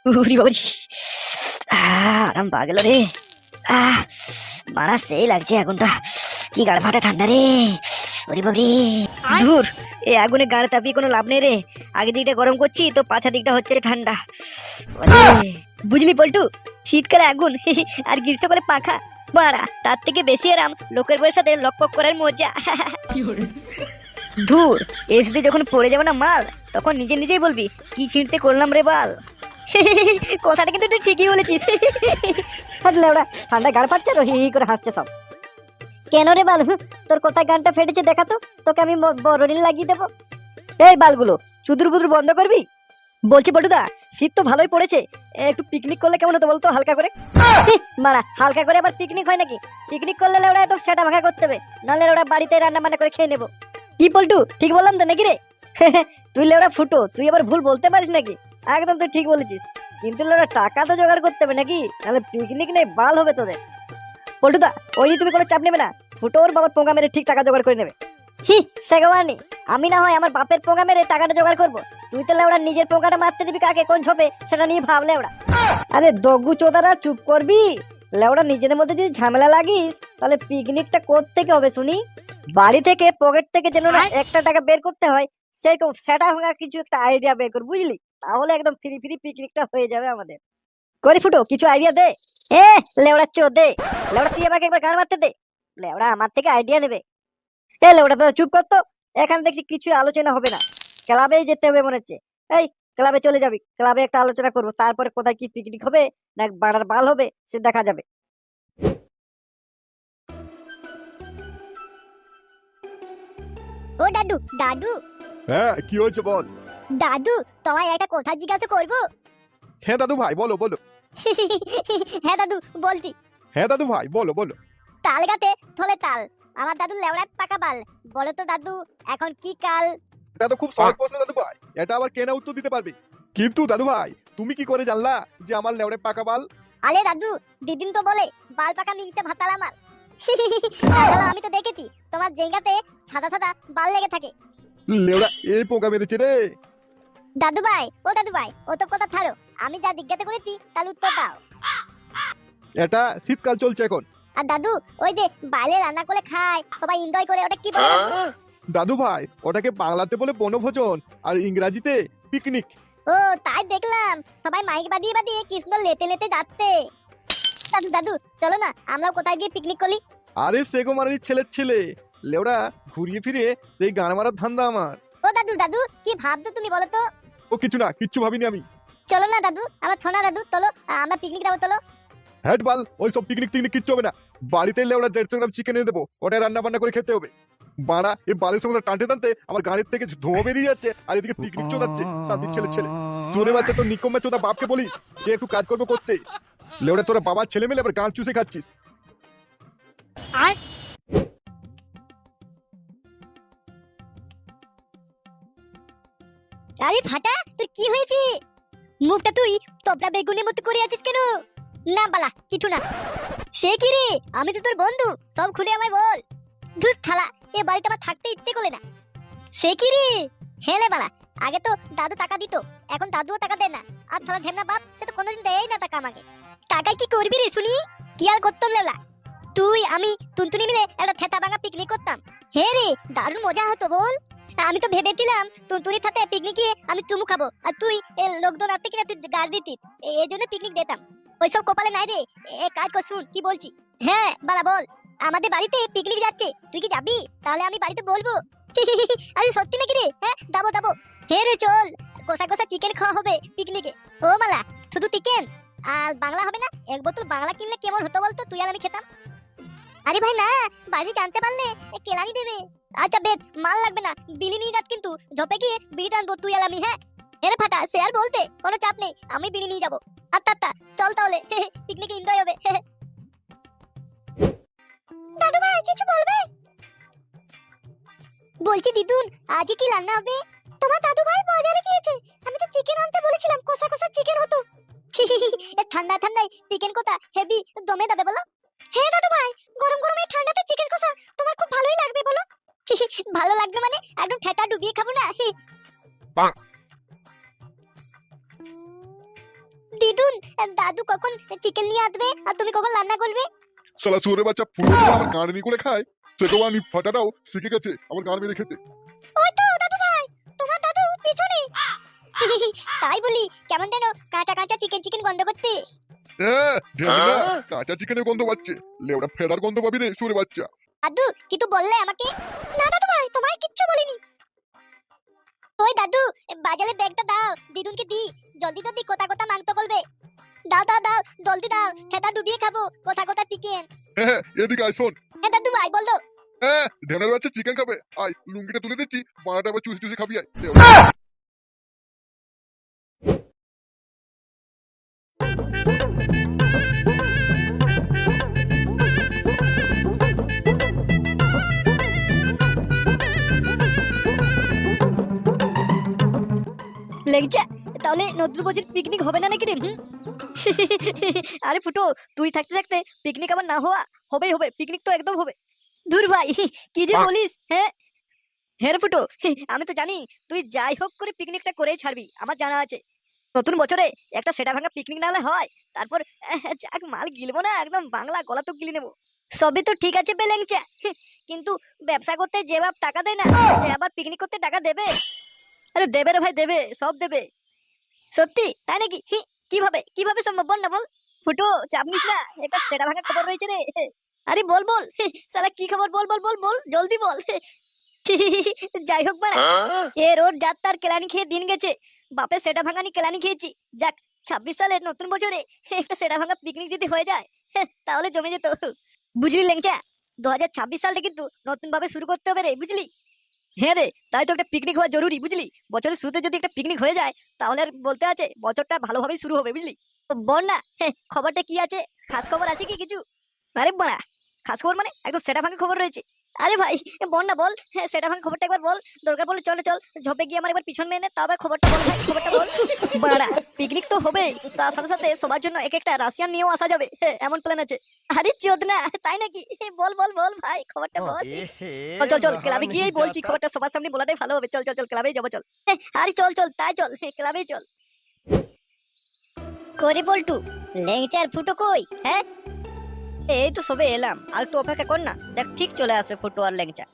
উরি বাবাজি, আরাম পা গেল রে। বাড়া সেই লাগছে আগুনটা, কি গাড় ফাটা ঠান্ডা রে। ওরে বাবরি, ধুর, এই আগুনে গাড় তাপিয়ে কোনো লাভ নেই রে। আগে দিকটা গরম করছি তো পাছা দিকটা হচ্ছে ঠান্ডা। বুঝলি পল্টু, শীতকালে আগুন আর গ্রীষ্মকালে পাখা, বাড়া তার থেকে বেশি আরাম লোকের বউয়ের সাথে লকপক করার মজা। ধুর, এসিতে যখন পড়ে যাবে না মাল, তখন নিজে নিজেই বলবি কি ছিঁড়তে করলাম রে বাল। কথাটা কিন্তু তুই ঠিকই বলেছিস। ওরা ঠান্ডা গাড় ফাটছে আর হি হি করে হাসছে সব। কেন রে বাল, তোর কোথায় গানটা ফেটেছে দেখাতো, তোকে আমি বড়দিন লাগিয়ে দেবো। এই বালগুলো চুদুর বুদুর বন্ধ করবি। বলছি পটুদা, শীত তো ভালোই পড়েছে, একটু পিকনিক করলে কেমন হতো বলতো, হালকা করে। মারা হালকা করে আবার পিকনিক হয় নাকি? পিকনিক করলে ওরা এত সেটা ভাঙা করতে হবে, নাহলে ওরা বাড়িতে রান্না বান্না করে খেয়ে নেবো। কি পল্টু, ঠিক বললাম তো নাকি রে? তুই লেওড়া ফুটো, তুই আবার ভুল বলতে পারিস নাকি? একদম তুই ঠিক বলেছিস, কিন্তু লেওড়া টাকা তো জোগাড় করতে হবে নাকি, নাহলে পিকনিক নেই বাল হবে তোদের। পল্টুদা, ওই তুমি কোনো চাপ নেবে না, ফুটোর বাবার পোঙা মেরে ঠিক টাকা জোগাড় করে নেবে। হি সেগওয়ানি, আমি না হয় আমার বাপের পোঙা মেরে টাকাটা জোগাড় করবো, তুই তো লেওড়া নিজের পোঙাটা মারতে দিবি কাকে, কোন ছোপে, সেটা নিয়ে ভাব লেওড়া। আরে দগু চোদারা চুপ করবি, লেওড়া নিজেদের মধ্যে যদি ঝামেলা লাগিস তাহলে পিকনিকটা কোত্থেকে হবে শুনি? বাড়ি থেকে পকেট থেকে যেন না একটা টাকা বের করতে হয়, সেরকম সেটা ভাঙা কিছু একটা আইডিয়া বের কর, বুঝলি? তাহলে একদম ফ্রি ফ্রি পিকনিকটা হয়ে যাবে আমাদের। করি ফুটো, কিছু আইডিয়া দে। এ লেওড়া চো দে, লেওড়া তুই আমাকে একবার গান মারতে দে, লেওড়া আমার থেকে আইডিয়া নেবে। এ লেওড়া তো চুপ কর তো, এখানে দেখছি কিছু আলোচনা হবে না, ক্লাবেই যেতে হবে মনে হচ্ছে। এই ক্লাবে চলে যাবি, ক্লাবে একটা আলোচনা করবো, তারপরে কোথায় কি পিকনিক হবে না বাড়ার বাল হবে সে দেখা যাবে। ও দাদু, দাদু, হ্যাঁ, কি হয়েছে বল। দাদু তোমায় একটা কথা জিজ্ঞাসা করবো। হ্যাঁ দাদু ভাই, বলো বলো। হ্যাঁ দাদু বলতি, হ্যাঁ দাদু ভাই, বলো বলো। তাল গাতে থলে তাল, আমার দাদু লেওড়ায় পাকা বাল, বলো তো দাদু এখন কি কাল? এটা তো খুব সহজ প্রশ্ন দাদু ভাই, এটা আবার কেনা উত্তর দিতে পারবে? কিন্তু দাদু ভাই, তুমি কি করে জানলা যে আমার লেওড়ে পাকা বাল? আলে দাদু, দিদিন তো বলে বাল পাকা মিংসে ভাতাল আমার। তাহলে আমি তো দেখেছি তোমার জেঙ্গাতে সাদা সাদা বাল লেগে থাকে। লেওড়া এই পোকা মেরেছে রে। দাদু ভাই, ও দাদু ভাই, ও তো কথা ছাড়ো, আমি যা জিজ্ঞাসা করেছি তার উত্তর দাও। এটা শীতকাল চলছে এখন। আর দাদু, ওই যে বাইরে রান্না করে খায় সবাই এনজয় করে, ওটা কি বলে? দাদু ভাই, ওটাকে বাংলাতে বলে বনভোজন আর ইংরাজিতে পিকনিক। ও তাই দেখলাম সবাই মাইক বাজিয়ে বাজিয়ে কৃষ্ণ লেতে লেতে যাচ্ছে। দাদু দাদু, চলো না আমরাও কোথায় গিয়ে পিকনিক করি। আরে সেগো মারানি ছেলের ছেলে, লেওড়া ঘুরিয়ে ফিরে সেই গান মারার ধান্দা আমার। ও দাদু দাদু, কি ভাবছো তুমি বলো তো? ও কিছু না, কিচ্ছু ভাবিনি আমি। চলো না দাদু, আমার ছোনা দাদু, চলো আমরা পিকনিক যাবো, চলো। হ্যাট বাল, ওই সব পিকনিক টিকনিক কিচ্ছু হবে না। বাড়িতে এলে ওরা 150 গ্রাম চিকেন এনে দেবো, ওটা রান্না বান্না করে খেতে হবে। বাড়া এই বালের সঙ্গে টানতে টানতে আমার গাড়ির থেকে ধোঁয়া বেরিয়ে যাচ্ছে, আর এদিকে পিকনিক চোদাচ্ছে শান্তির ছেলে ছেলে। চোরে বাচ্চা তো নিকম্মে চোদা বাপকে বলি যে একটু কাজ করবো করতে, লেওড়া তোরা বাবার ছেলে মেলে আবার গান চুষে খাচ্ছিস। আরে ফাটা, তোর কি হয়েছে? মুখটা তুই তোবড়া বেগুনের মতো করে আছিস কেন? না বালা কিছু না। সে কি রে, আমি তো তোর বন্ধু, সব খুলে আমায় বল। ধুর থালা, এ বাড়িতে আমার থাকতে ইচ্ছে করে না। সে কি রে? হেলে বালা, আগে তো দাদু টাকা দিত, এখন দাদুও টাকা দেয় না। আর থালা ঢেমনা বাপ, সে তো কোনোদিন দেয় না টাকা আমাকে। টাকায় কি করবি রে শুনি? কি আর করতাম লেলা, তুই আমি টুনটুনি মিলে একটা থেতা ভাঙা পিকনিক করতাম। হে রে, দারুণ মজা হতো বল। আমি তো ভেবেছিলাম টুনটুনির সাথে পিকনিকে আমি চুমু খাবো, আর তুই লোকজন আসতে কিনা তুই গাড় দিতি, এই জন্য পিকনিক দিতাম। ওইসব কপালে নাই রে, কাজ কর, শুন কি বলছি। হ্যাঁ বালা বল, আমাদের বাড়িতে পিকনিক যাচ্ছে, তুই কি যাবি? তাহলে আমি বাড়িতে বলবো। আরে সত্যি নাকি রে? হ্যাঁ যাবো যাবো। হে রে চল, কষা কষা চিকেন খাওয়া হবে পিকনিকে। ও মালা, শুধু চিকেন আর বাংলা হবে না? এক বোতল বাংলা কিনলে কেমন হতো বলতো, তুই আর আমি খেতাম। আরে ভাই না, বাইরে জানতে পারলে কেলানি দেবে। আচ্ছা বেদ, মাল লাগবে না, বিলি নিয়ে যাস, কিন্তু ঝপে গিয়ে বিড়ি টানবো তুই আর আমি। হ্যাঁ এরে ফাটা, সে আর বলতে কোনো চাপ নেই, আমি বিড়ি নিয়ে যাবো। আচ্ছা আচ্ছা চল তাহলে, পিকনিকে এনজয় হবে। দাদু ভাই কিছু বলবে? বলছি দিদুন, আজকে কি রান্না হবে? তোমার দাদু ভাই বাজারে গিয়েছে, আমি তো চিকেন আনতে বলেছিলাম, কষা কষা চিকেন হতো। ঠান্ডা ঠান্ডায় চিকেন কোথা হেভি দমে যাবে বলো। হ্যাঁ দাদু ভাই, গরম গরম এই ঠান্ডাতে চিকেন কষা তোমার খুব ভালোই লাগবে বলো। ভালো লাগবে মানে একদম ঠেটা ডুবিয়ে খাবো না। দিদুন, দাদু কখন চিকেন নিয়ে আসবে আর তুমি কখন রান্না করবে? শালা সুরে বাচ্চা ফুটো যখন আমার গান নি করে খায়, সেগোয়ানি ফাটাটাও শিখে গেছে আমার গান মেরে খেতে। ওই তো দাদু ভাই, তোমার দাদু পিছনে। তাই বলি কেমন যেন কাঁচা কাঁচা চিকেন চিকেন গন্ধ করতে। কাঁচা চিকেনের গন্ধ পাচ্ছে, লেওড়া ফেরার গন্ধ পাবি রে সুরে বাচ্চা। দাদু কিছু বললে আমাকে? না দাদু ভাই, তোমায় কিচ্ছু বলিনি। ওই দাদু, বাজারে ব্যাগটা দাও, দিদুনকে দি। জলদি তো দি, কোথা কোথা মাংস বলবে। দাও দাও দাও, জলদি দাও, খেতা ডুবিয়ে খাবো কোথা কোথা চিকেন। এদিকে আয় শোন। হ্যাঁ দাদু ভাই বললো। ঢেনার বাচ্চা চিকেন খাবে, আয় লুঙ্গিটা তুলে দিচ্ছি, বানাটা আবার চুষি চুষি খাবি আয়। লেগছে তাহলে নতুন বছর পিকনিক হবে না নাকি রে? আরে ফুটো, তুই থাকতে থাকতে পিকনিক আবার না হওয়া হবেই হবে, পিকনিক তো একদম হবে। ধুর ভাই, কি যে বলিস। হ্যাঁ হ্যাঁ রে ফুটো, আমি তো জানি তুই যাই হোক করে পিকনিকটা করেই ছাড়বি, আমার জানা আছে। নতুন বছরে একটা সেটা ভাঙা পিকনিক না হলে হয়? তারপর যাক মাল গিলবো না, একদম বাংলা গলা তো গিলে নেবো। সবই তো ঠিক আছে বেলেংচা, কিন্তু ব্যবসা করতে যে বাপ টাকা দেয় না, সে আবার পিকনিক করতে টাকা দেবে? আরে দেবে রে ভাই, দেবে, সব দেবে। সত্যি তাই নাকি? কিভাবে কিভাবে সম্ভব বল না বল। ফুটো চাপ নিস না, একটা সেটা ভাঙা খবর রয়েছে রে। আরে বল বল, শালা কি খবর, বল বল বল বল, জলদি বল। যাই হোক বাড়া, এ রোড যাত্রার কেলানি খেয়ে দিন গেছে, বাপের সেটা ভাঙানি কেলানি খেয়েছি। যাক, 26 সালের নতুন বছরে একটা সেটা ভাঙা পিকনিক যদি হয়ে যায়, তাহলে জমে যেত। বুঝলি লেংচা, 2026 সালটা কিন্তু নতুন ভাবে শুরু করতে হবে রে, বুঝলি? হ্যাঁ রে, তাই তো একটা পিকনিক হওয়া জরুরি, বুঝলি? বছরের শুরুতে যদি একটা পিকনিক হয়ে যায়, তাহলে আর বলতে আছে বছরটা ভালোভাবেই শুরু হবে, বুঝলি? তো বল না, খবরটা কি আছে? খাস খবর আছে কি কিছু? আরে বাড়া, খাস খবর মানে একদম সেটা ভাঙা খবর রয়েছে। আরে ভাই বল না বল, সেটা ভাঙা খবরটা একবার বল। দরকার পড়লে চলে চল, ঝোপে গিয়ে আমার একবার পিছন মেনে নে, তাও আবার খবরটা বল ভাই, খবরটা বল। বাড়া, পিকনিক তো হবেই, তার সাথে সাথে সবার জন্য এক একটা রাশিয়ান নিয়েও আসা যাবে, এমন প্ল্যান আছে। আরে চোদনা, তাই নাকি? বল বল বল ভাই, খবরটা বল। চল চল চল, ক্লাবে গিয়েই বলছি, খবরটা সবার সামনে বলাটাই ভালো হবে। চল চল চল, ক্লাবেই যাবো চল। আরে চল চল, তাই চল, ক্লাবেই চল। করে পল্টু, লেংচার ফুটো কই? হ্যাঁ এই তো সবে এলাম, আর একটু অপেক্ষা কর না, দেখ ঠিক চলে আসবে ফুটো আর লেংচা।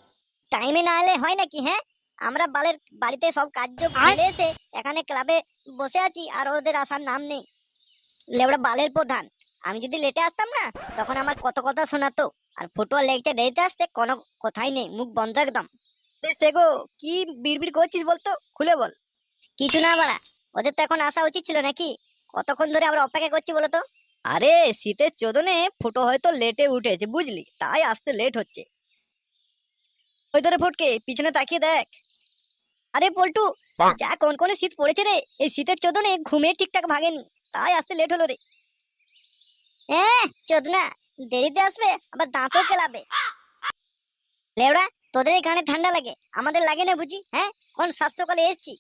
টাইমে না এলে হয় নাকি? হ্যাঁ, আমরা বালের বাড়িতে সব কার্য ফেলে এসে এখানে ক্লাবে বসে আছি, আর ওদের আসার নাম নেই। লেবড়া বালের প্রধান, আমি যদি লেটে আসতাম না, তখন আমার কত কথা শোনাতো। আর ফুটো আর লেংচা দেরিতে আসতে কোনো কথাই নেই, মুখ বন্ধ একদম। সেগো কি বিড়বিড় করছিস বলতো, খুলে বল। কিছু না বাড়া, ওদের তো এখন আসা উচিত ছিল নাকি? কতক্ষণ ধরে আমরা অপেক্ষা করছি বলতো? আরে শীতের চোদনে ফুটো হয়তো লেটে উঠেছে, বুঝলি, তাই আসতে লেট হচ্ছে। ওই ধরে ফটকে পিছনে তাকিয়ে দেখ। আরে পল্টু, যা কোন কোন শীত পড়েছে রে, এই শীতের চোদনে ঘুমে ঠিকঠাক ভাগেনি, তাই আসতে লেট হলো রে। চোদনা, দেরিতে আসবে আবার দাঁতও কেলাবে। লেওড়া, তোদের এখানে ঠান্ডা লাগে, আমাদের লাগে না বুঝি? হ্যাঁ, কোন 7 সকালে এসেছি?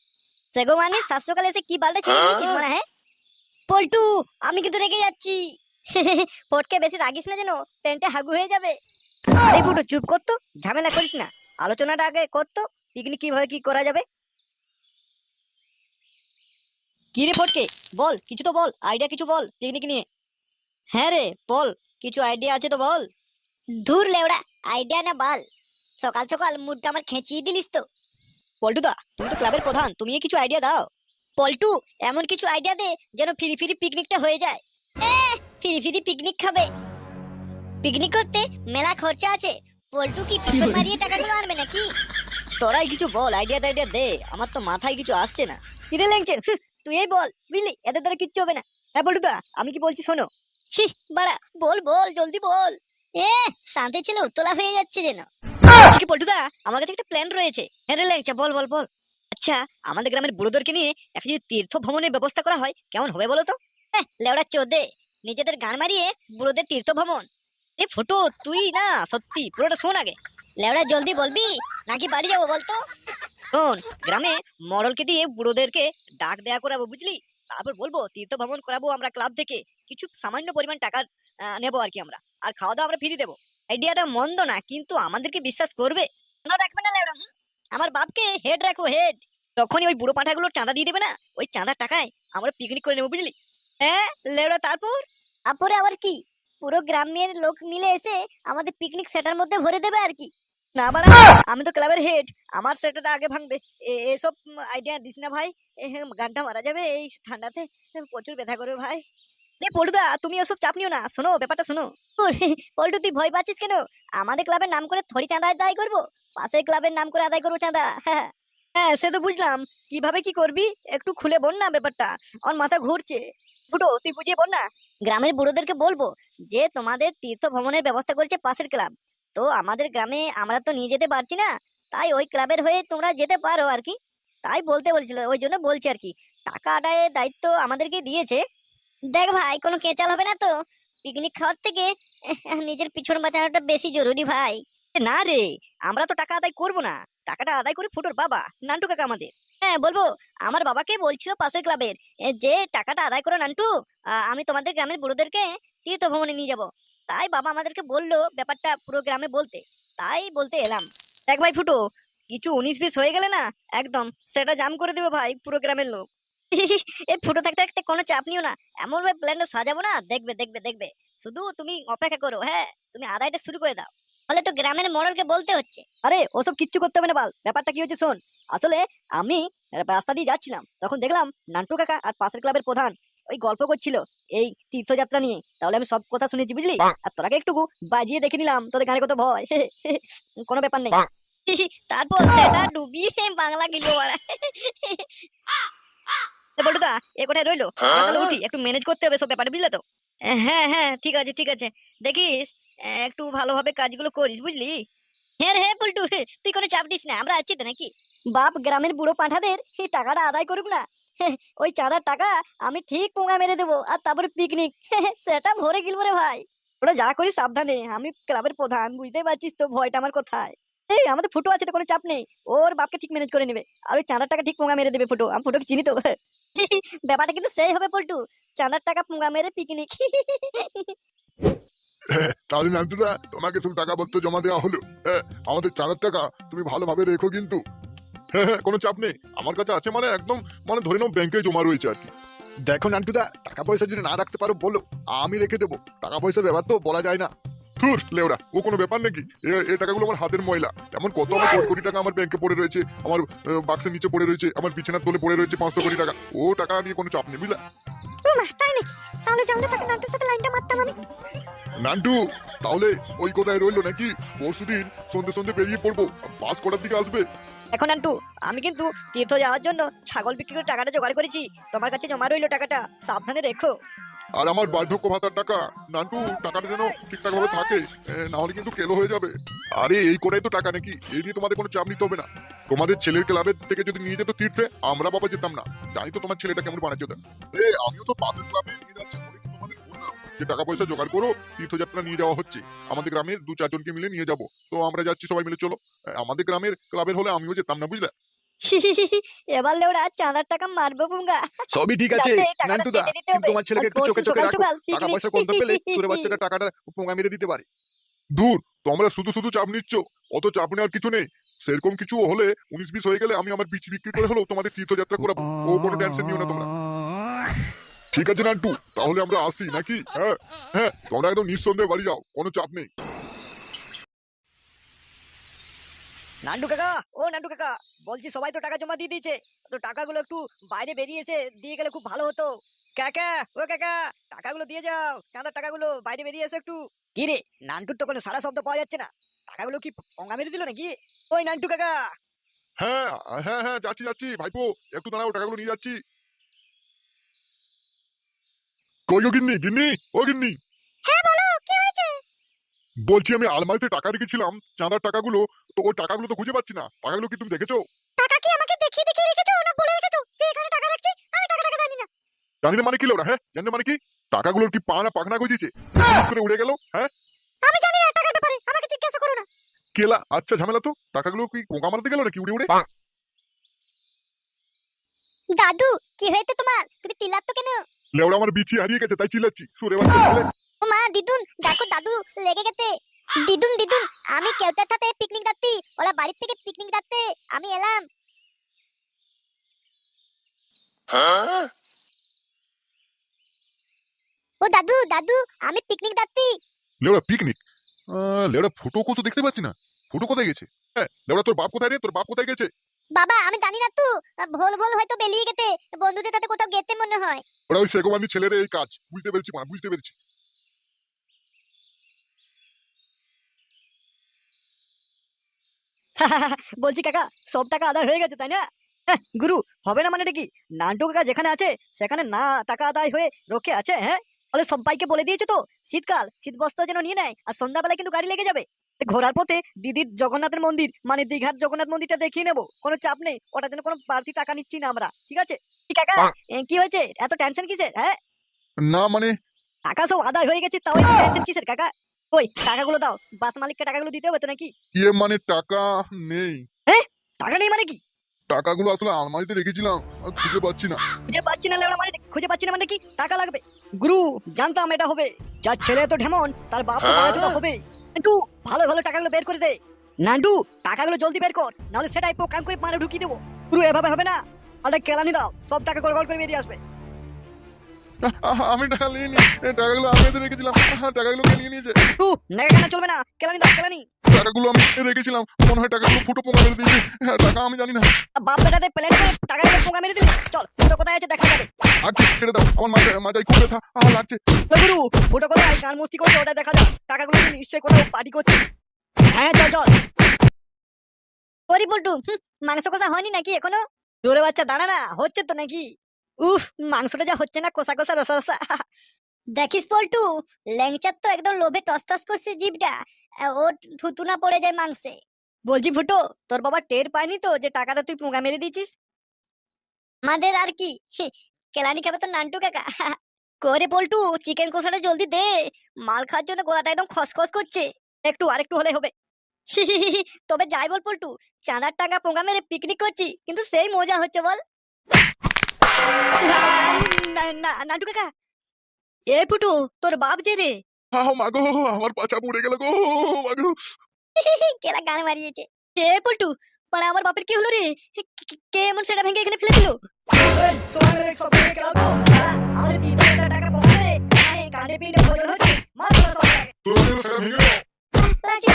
সেগো মানে 7 সকালে এসে কি বালটা ছেড়ে দিচ্ছিস মানে? হ্যাঁ পল্টু, আমি কিন্তু রেগে যাচ্ছি। ফটকে বেশি রাগিস না, যেন প্যান্টে হাগু হয়ে যাবে। আরে ফুটো চুপ কর তো, ঝামেলা করিস না, আলোচনাটা আগে কর তো, পিকনিক কিভাবে কি করা যাবে। কি রে ফটকে, বল কিছু তো বল, আইডিয়া কিছু বল পিকনিক নিয়ে। হ্যাঁ রে বল, কিছু আইডিয়া আছে তো বল। ধুর লেওড়া, আইডিয়া না বাল, সকাল সকাল মুডটা আমার খেঁচিয়ে দিলিস তো। পল্টু দা, তুমি তো ক্লাবের প্রধান, তুমি কিছু আইডিয়া দাও। পল্টু, এমন কিছু আইডিয়া দে যেন ফিরি ফিরি পিকনিকটা হয়ে যায়। ফিরি ফিরি পিকনিক খাবে? পিকনিক করতে মেলা খরচা আছে, পল্টু কি পিছন মারিয়ে টাকাগুলো আনবে নাকি? তোরাই কিছু বল, আইডিয়া টাইডিয়া দে, আমার তো মাথায় কিছু আসছে না। কিরে লেংচেন, তুই এই বল, বুঝলি, এদের দ্বারা কিচ্ছু হবে না। হ্যাঁ পল্টু দা, আমি কি বলছি শোনো। বাড়া, বল বল, জলদি বল। শান্তি ছিল উত্তলা হয়ে যাচ্ছে যেন। কি পল্টু দা, আমার কাছে একটা প্ল্যান রয়েছে। হ্যাঁ রে লেংচা, বল বল বল। আচ্ছা, আমাদের গ্রামের বুড়োদেরকে নিয়ে একটা যদি তীর্থ ভ্রমণের ব্যবস্থা করা হয়, কেমন হবে বলো তো? লেওড়া চোদে, নিজেদের গান মারিয়ে বুড়োদের তীর্থ ভ্রমণ? এ ফুটো, তুই না সত্যি পুরোটা শোন আগে। লেওড়া জলদি বলবি নাকি বাড়ি যাবো বলতো? শোন, গ্রামে মডলকে দিয়ে বুড়োদেরকে ডাক দেয়া করাবো, বুঝলি? তারপর বলবো তীর্থ ভ্রমণ করাবো আমরা ক্লাব থেকে, কিছু সামান্য পরিমাণ টাকা নেবো আর কি আমরা, আর খাওয়া দাওয়া আমরা ফ্রি দেবো। আইডিয়াটা মন্দ না, কিন্তু আমাদেরকে বিশ্বাস করবে? রাখবে না লেওড়া, আমার বাপকে হেড রাখো, হেড। তখনই ওই বুড়ো পাঁঠাগুলোর চাঁদা দিয়ে দেবে না, ওই চাঁদার টাকায় আমরা পিকনিক করে নেবো, বুঝলি? হ্যাঁ লেওড়া, তারপরে আবার কি? পুরো গ্রামের লোক মিলে এসে আমাদের পিকনিক সেটার মধ্যে ভরে দেবে আর কি। না বাড়া, আমি তো ক্লাবের হেড, আমার সেটাটা আগে ভাঙবে। এসব আইডিয়া দিস না ভাই। গানটা মারা যাবে এই ঠান্ডাতে, প্রচুর ব্যথা করবে ভাই। পল্টুদা, তুমি ওসব চাপ নিও না, শোনো ব্যাপারটা শোনো। পল্টু, তুই ভয় পাচ্ছিস কেন? আমাদের ক্লাবের নাম করে থরি চাঁদা আদায় করবো? পাশের ক্লাবের নাম করে আদায় করবো চাঁদা। হ্যাঁ হ্যাঁ, সে তো বুঝলাম। কিভাবে কি করবি একটু খুলে বল না ব্যাপারটা, আমার মাথা ঘুরছে। ফুটো, তুই বুঝিয়ে বল না। গ্রামের বুড়োদেরকে বলবো যে তোমাদের তীর্থ ভ্রমণের ব্যবস্থা করেছে পাশের ক্লাব, তো আমাদের গ্রামে আমরা তো নিয়ে যেতে পারছি না, তাই ওই ক্লাবের হয়ে তোমরা যেতে পারো আর কি। তাই বলতে বলছিল, ওই জন্য বলছি আর কি। টাকা আদায়ের দায়িত্ব আমাদেরকে দিয়েছে। দেখ ভাই, কোনো কেচাল হবে না তো? পিকনিক খাওয়ার থেকে নিজের পিছন বাঁচানোটা বেশি জরুরি ভাই। না রে, আমরা তো টাকা আদায় করব না, টাকাটা আদায় করে ফুটোর বাবা নান্টু কাকা আমাদের। হ্যাঁ বলবো, আমার বাবাকে বলছিল পাশের ক্লাবের যে টাকাটা আদায় করো নান্টু, আমি তোমাদের গ্রামের বুড়োদেরকে তীর্থ ভ্রমণে নিয়ে যাব। তাই বাবা আমাদেরকে বললো ব্যাপারটা পুরো গ্রামে বলতে, তাই বলতে এলাম। দেখ ভাই ফুটো, কিছু 19-20 হয়ে গেলে না, একদম সেটা জাম করে দেবে ভাই পুরো গ্রামের লোক। এই ফুটো থাকতে থাকতে কোনো চাপ নিও না, এমন ভাবে প্ল্যানটা সাজাবো না, দেখবে দেখবে দেখবে। শুধু তুমি অপেক্ষা করো, হ্যাঁ তুমি আদায়টা শুরু করে দাও। তাহলে তো গ্রামের মোড়লকে বলতে হচ্ছে। আরে ওসব কিচ্ছু করতে হবে না বাল, ব্যাপারটা কি হচ্ছে শোন। আসলে আমি রাস্তা দিয়ে যাচ্ছিলাম, তখন দেখলাম নান্টু কাকা আর পাশের ক্লাবের প্রধান ওই গল্প করছিল এই তীর্থযাত্রা নিয়ে। তাহলে আমি সব কথা শুনেছি বুঝলি, আর তোরাকে একটু বাজিয়ে দেখে নিলাম তোদের গানে কত ভয়। কোনো ব্যাপার নেই। তারপর সেটা ডুবিয়ে বাংলা গিলো। বলটুদা, এ কোথায় রইলো? আমরা তাহলে উঠি, একটু ম্যানেজ করতে হবে সব ব্যাপারে, বুঝলে তো? হ্যাঁ হ্যাঁ, ঠিক আছে ঠিক আছে, দেখিস একটু ভালোভাবে কাজগুলো করিস বুঝলি। হ্যাঁ হ্যাঁ পল্টু, তুই কোনো চাপ দিস না, আমরা আছি তো নাকি। বাপ গ্রামের বুড়ো পাঁঠাদের এই টাকাটা আদায় করুক না, ওই চাঁদার টাকা আমি ঠিক পোঙা মেরে দেবো, আর তারপরে পিকনিক সেটা ভরে গিলবো রে ভাই। ওরা যা করিস সাবধানে, আমি ক্লাবের প্রধান, বুঝতেই পারছিস তো ভয়টা আমার কোথায়। এই আমাদের ফুটো আছে তো, কোনো চাপ নেই, ওর বাপকে ঠিক ম্যানেজ করে নেবে, আর ওই চাঁদার টাকা ঠিক পোঙা মেরে দেবে ফুটো, আমি ফুটোকে চিনি তো। ব্যাপারটা কিন্তু সেই হবে পল্টু, চাঁদার টাকা পোঙা মেরে পিকনিক। তাহলে নান্টুদা, তোমাকে শুধু টাকাপত্র জমা দেওয়া হলো। হ্যাঁ, আমাদের চাঁদার টাকা তুমি ভালোভাবে রেখো কিন্তু। হ্যাঁ হ্যাঁ, কোনো চাপ নেই, আমার কাছে আছে, মানে একদম, মানে ধরে নাও ব্যাংকে জমা রয়েছে আর কি। দেখো নান্টুদা, টাকা পয়সা যদি না রাখতে পারো বলো, আমি রেখে দেবো। টাকা পয়সার ব্যাপার তো বলা যায় না। ধুর লেওড়া, ও কোনো ব্যাপার নাকি? এই টাকাগুলো আমার হাতের ময়লা। এমন কত আমার কোটি কোটি টাকা আমার ব্যাংকে পড়ে রয়েছে, আমার বাক্সের নিচে পড়ে রয়েছে, আমার বিছানার তলে পড়ে রয়েছে 500 কোটি টাকা। ও টাকা নিয়ে কোনো চাপ নেই বুঝলা। তাই নাকি? তাহলে জানলে তাকে নান্টুর সাথে লাইনটা মারতাম আমি। নান্টু, তাহলে ওই কথায় রইলো নাকি? পরশুদিন সন্ধে সন্ধে বেরিয়ে পড়বো, বাস কটার দিকে আসবে? এখন নান্টু, আমি কিন্তু তীর্থ যাওয়ার জন্য ছাগল বিক্রি করে টাকাটা জোগাড় করেছি, তোমার কাছে জমা রইলো টাকাটা, সাবধানে রেখো। আর আমার বার্ধক্য ভাতার টাকা, নান্টু, টাকাটা যেন ঠিকঠাক ভাবে থাকে, না হলে কিন্তু কেলো হয়ে যাবে। আরে এই কোটাই তো টাকা নাকি, এই নিয়ে তোমাদের কোনো চাপ নিতে হবে না। তোমাদের ছেলের ক্লাবের থেকে যদি নিয়ে যেত তীর্থে, আমরা বাবা যেতাম না। জানি তো তোমার ছেলেটা কেমন বানাচ্ছে ওদের। আমিও তো পাশের ক্লাবে নিয়ে যাচ্ছি বলে কি তোমাদের বললাম যে টাকা পয়সা জোগাড় করো, তীর্থযাত্রা নিয়ে যাওয়া হচ্ছে। আমাদের গ্রামের 2-4 জনকে মিলে নিয়ে যাব, তো আমরা যাচ্ছি সবাই মিলে, চলো। আমাদের গ্রামের ক্লাবের হলে আমিও যেতাম না বুঝলে। এবার লেওড়া চাঁদার টাকা মারবো পুঙ্গা। সবই ঠিক আছে যাতে এই টাকাটা নান্টুদা, কেটে দিতে কিন্তু হবে, তোমার ছেলেকে আর একটু চোখে পরশু চোখে সকাল রাখো। সকাল টাকা পিকনিক। পয়সা কমতে পেলে সুরে বাচ্চাটা টাকাটা পোঙা মেরে দিতে পারে। দূর, তোমরা শুধু শুধু চাপ নিচ্ছ, অত চাপ নেওয়ার কিছু নেই। সেরকম কিছু হলে 19-20 হয়ে গেলে আমি আমার বিচি বিক্রি করে হলেও তোমাদের তীর্থযাত্রা করাবো, ও কোনো টেনশন নিও না তোমরা। ঠিক আছে নান্টু, তাহলে আমরা আসি নাকি? হ্যাঁ হ্যাঁ, তোমরা একদম নিঃসন্দেহে বাড়ি যাও, কোনো চাপ নেই। নান্টু কাকা, ও নান্টু কাকা, বলছি সবাই তো টাকা জমা দিয়ে দিয়েছে, তো টাকাগুলো একটু বাইরে বেরিয়ে এসে দিয়ে গেলে খুব ভালো হতো। কাকা, ও কাকা, টাকাগুলো দিয়ে যাও, চাঁদার টাকাগুলো বাইরে বেরিয়ে এসো একটু। কি রে, নান্টুর তো কোনো সারা শব্দ পাওয়া যাচ্ছে না, টাকাগুলো কি পঙ্গা মেরে দিল নাকি? ওই নান্টু কাকা। হ্যাঁ হ্যাঁ হ্যাঁ, যাচ্ছি যাচ্ছি ভাইপো, একটু দাঁড়াও, টাকাগুলো নিয়ে যাচ্ছি। কই গো গিন্নি, গিন্নি, ও গিন্নি। হ্যাঁ বলো, কি হয়েছে? বলছি আমি আলমারিতে টাকা রেখেছিলাম, চাঁদার টাকাগুলো, তো ওই টাকাগুলো তো খুঁজে পাচ্ছি না। টাকাগুলো কি তুমি দেখেছো? টাকা কি আমাকে দেখিয়ে দেখিয়ে রেখেছো না বলে রেখেছো যে এখানে টাকা রাখছি? আমি টাকা টাকা জানি না। জানি না মানে কি লোরা? হ্যাঁ, জানি না মানে কি? টাকাগুলোর কি পা না পাখনা গজিয়েছে, করে উড়ে গেল? হ্যাঁ, আমি জানি না টাকার ব্যাপারে, আমাকে জিজ্ঞাসা করো না। কেলা, আচ্ছা ঝামেলা তো। টাকাগুলো কি কোকা মারতে গেল নাকি উড়ে উড়ে? দাদু, কি হয়েছে তোমার? তুমি চিল্লাচ্ছ কেন? লেওড়া, আমার বিচি হারিয়ে গেছে তাই চিল্লাচ্ছি, সুরে বাচ্চা ছেলে। ও মা, দিদুন দেখো, দাদু লেগে গেছে। দিদুন দিদুন, আমি কেউটার সাথে পিকনিক যাচ্ছি, ওরা বাড়ি থেকে পিকনিক যাচ্ছে, আমি এলাম। ও দাদু দাদু আমি পিকনিক যাচ্ছি। লেওড়া পিকনিক? লেওড়া ফুটো কত দেখতে পাচ্ছি না। ফুটো কোথায় গেছে? হ্যাঁ লেওড়া, তোর বাপ কোথায় রে? তোর বাপ কোথায় গেছে? বাবা আমি জানি না তো, ভোল ভোল হয়তো বেরিয়ে গেছে, বন্ধুদের সাথে কোথাও গেতে মনে হয়। ওরা ওই সেগোবানি ছেলের এই কাজ, বুঝতে পেরেছি মা, বুঝতে পেরেছি। বলছি কাকা, সব টাকা আদায় হয়ে গেছে তাই না? গুরু, হবে না মানে কি? নান্টু কাকা যেখানে আছে সেখানে না টাকা আদায় হয়ে রক্ষে আছে? হ্যাঁ, তাহলে সবাইকে বলে দিয়েছে তো শীতকাল শীত বস্ত্র যেন নিয়ে নেয়, আর সন্ধ্যাবেলায় কিন্তু গাড়ি লেগে যাবে। ঘোরার পথে দিদির জগন্নাথের মন্দির মানে দীঘার জগন্নাথ মন্দিরটা দেখিয়ে নেবো, কোনো চাপ নেই, ওটার জন্য কোনো বাড়তি টাকা নিচ্ছি না আমরা, ঠিক আছে? কি কাকা, কি হয়েছে, এত টেনশন কিসের? হ্যাঁ, না মানে টাকা সব আদায় হয়ে গেছে, তাও টেনশন কিসের কাকা? ওই টাকাগুলো দাও, বাস মালিককে টাকাগুলো দিতে হবে তো নাকি? ইয়ে মানে টাকা নেই। টাকা নেই মানে কি? টাকাগুলো আসলে আলমারিতে রেখেছিলাম, আর খুঁজে পাচ্ছি না। খুঁজে পাচ্ছি না লেওড়া মানে খুঁজে পাচ্ছি না মানে কি? টাকা লাগবে? গুরু, জানতাম এটা হবে। যার ছেলে তো ঢেমন, তার বাপ তো বাড়াচোদা হবে। কিন্তু ভালো ভালো টাকাগুলো বের করে দে নান্টু, টাকাগুলো জলদি বের কর, নাহলে সেটাই প্রোগ্রাম করে পারে ঢুকিয়ে দেবো। গুরু, এভাবে হবে না, আরে কেলানি দাও, সব টাকা গড় গড় করে বেরিয়ে আসবে। আমি টাকা নিয়ে নি, টাকাগুলো আলমারিতে রেখেছিলাম, টাকাগুলো কে নিয়ে নিয়েছে? গুরু, নেগা কেনা চলবে না, কেলানি দাও কেলানি। টাকাগুলো আমি রেখেছিলাম, মনে হয় টাকাগুলো ফুটো পোকা মেরে দিয়েছে। টাকা আমি জানি না। বাপ বেটাতে প্ল্যান করে টাকাগুলো পোকা মেরে দিলে, চল ফুটো কোথায় আছে দেখা যাবে। আচ্ছা ছেড়ে দাও, আমার মাথায় খুব ব্যথা লাগছে। গুরু, ফুটো কোথায় গান মস্তি করছে ওটা দেখা যাক, টাকাগুলো নিশ্চয়ই কোথাও পার্টি করছে। হ্যাঁ চল চল। করি পল্টু, মাংস কষা হয়নি নাকি এখনো? জোরে বাচ্চা দাঁড়া না, হচ্ছে তো নাকি? উফ, মাংসটা যা হচ্ছে না, কষা কষা রসা রসা। দেখিস পল্টু, ল্যাংচার তো একদম লোভে টস টস করছে জিভটা, ও থুতু না পড়ে যায় মাংসে। বলছি ফুটো, তোর বাবা টের পায়নি তো যে টাকাটা তুই পোঙা মেরে দিয়েছিস? আমাদের আর কি, কেলানি খাবে তো নান্টু কাকা। করে পল্টু, চিকেন কষাটা জলদি দে, মাল খাওয়ার জন্য গলাটা একদম খসখস করছে। আরেকটু হলে হবে। তবে যাই বল পল্টু, চাঁদার টাকা পোঙা মেরে পিকনিক করছি, কিন্তু সেই মজা হচ্ছে বল। নান্টু কাকা, এ ফুটু, তোর বাপ যে রে। মাগো, আমার পাছা পড়ে গেল গো মাগো। কেলা গান মারিয়েছে। এ পল্টু, মানে আমার বাপের কি হলো রে? কে এমন সেটা ভেঙে এখানে ফেলে দিল? আমাদের 3,000 টাকা পোঙা মেরে কানে পিঠে ভোজন হচ্ছে, মাত্র 100 টাকা। তোর সেটা ভেঙে দাও। রাজি,